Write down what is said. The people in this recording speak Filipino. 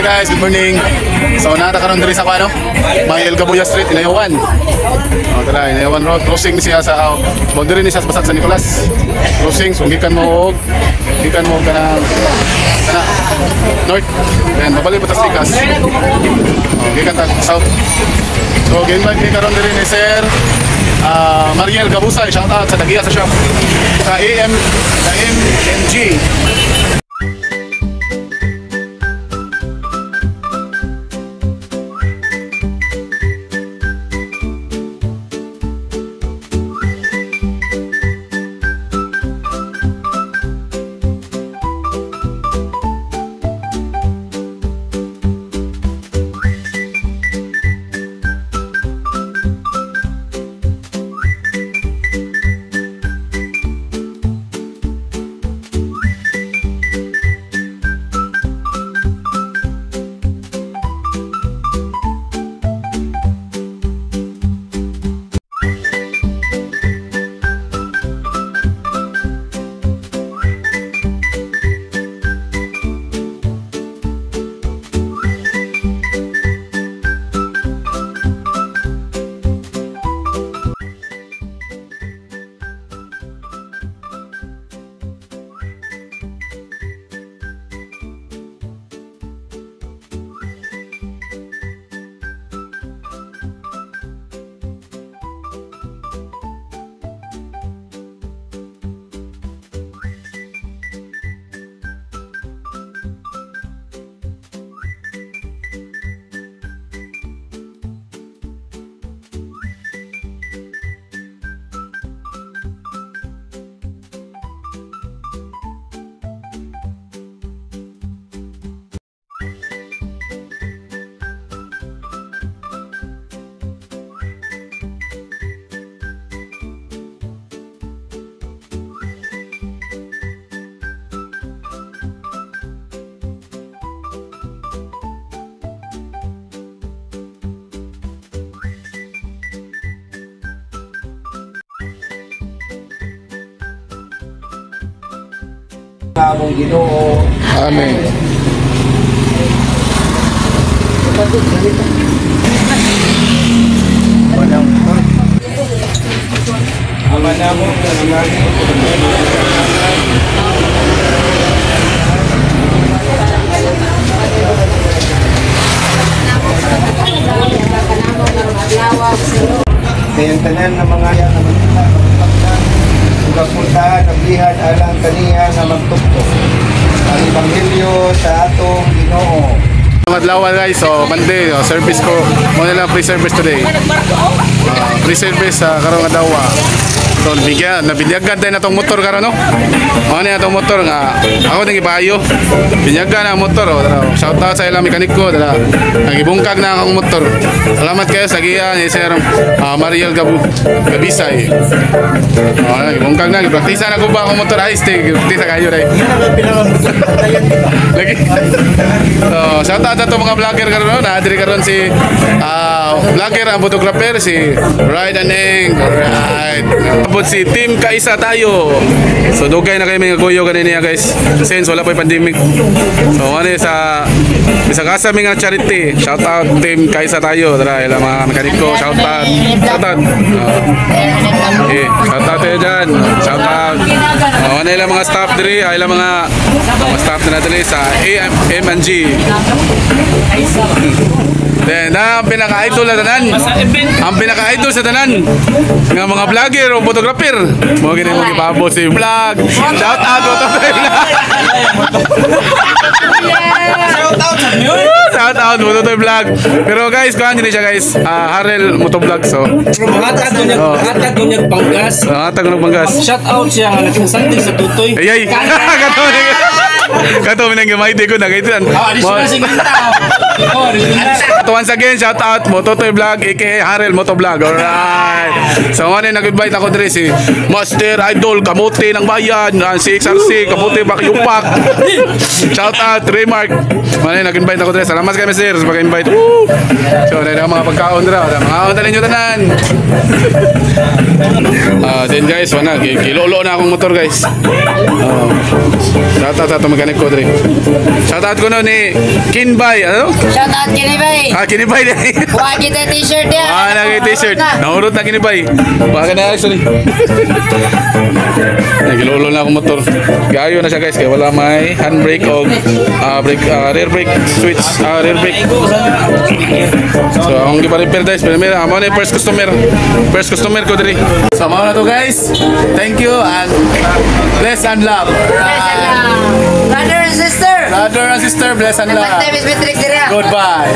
Hi guys, good morning. So natakaroon diri sa ano? May Elgabuya Street, Inayawan. Tara, Inayawan Road. Crossing siya sa boundary ni siya sa Basag San Nicolas. Crossing, so gikan mo ka ng north. Then babalik pa ta Likas. Gikan ta south. So game-bike ni karon diri ni Sir Mariel Gabusay, shout out sa Dagiya sa shop. Sa AMG. Among Ginoo. Amen. Ama namo kaya tanan ng mga yan na magpuntahan ang lihan alang kaniya na magtuktok ang Ebanghelyo sa atong Ginoo. Madlaw guys, so Monday, service ko. Muna lang free service today. Free service sa karong adlaw. So nabinyagan din natong motor karon no. Ano na itong motor nga ako nang ipayo. Binyagan ang motor. Shout out sa ilang mekaniko. Nagibungkag na akong motor. Salamat kayo sa giya ni Sir Mariel Gabisay. Nagibungkag na. Praktisa na ko ba akong motor ayos. Praktisa kayo rin. Lagi. So shout out sa itong mga vlogger karon. Naadiri karon si vlogger ang photographer si Ride and Eng. Right. Tapos si Team Kaisa tayo. So dugay na kayo mga kuyo kanina guys. Since wala pa yung pandemic. So ano sa bisa kasa mga charity. Shout out Team Kaisa tayo. Tara ilang mga mekaniko. Shout out. Shout out. Shout out tayo dyan. Shout out. Ano ilang mga staff diri. Ilang mga staff na natin sa AMG. Then, ang pinaka-idol sa tanan. Ang pinaka-idol sa tanan ng mga vlogger o photographer. Mga ganyan mga ipabo si vlog. Shout out mo ito vlog. Shout out mo ito vlog. Pero guys, kuhan din siya guys. Harel Motovlog. So, hatag ko niyang panggas. Hatag ko ng panggas. Shout out siya nga nagkasandi sa tutoy. Ayay. Kato minang gamay ko na gaitan. Additional 50. Oh, original. So once again, shout out Mototoy Vlog aka Harel Moto Vlog. Alright. So ano nag-invite ako diri si Master Idol Kamote ng Bayan, si XRC Kamote Bakyupak. Shout out Remark. Ano nag-invite ako diri. Salamat kay Master sa pag-invite. Woo! So na mga pagkaon dira, mga unta ninyo tanan. Then guys, wala kilolo na akong motor guys. Shout out sa mechanic ko diri. Shout out ko no ni Kinbay, ano? Shout out Kinibay. Kinibay din. Kuha kita t-shirt yan. Nagay t-shirt. Nahurot na Kinibay. Baka na actually. Nagilolo na akong motor. Gayo na siya guys, kaya wala may handbrake o rear brake switch, rear brake. So akong gipa-repair guys, pero mira, amo na yung first customer ko diri. So mao na to guys. Thank you and bless and love. Brother and sister. Brother and sister, bless and My love. name is Beatrix Diria. Goodbye.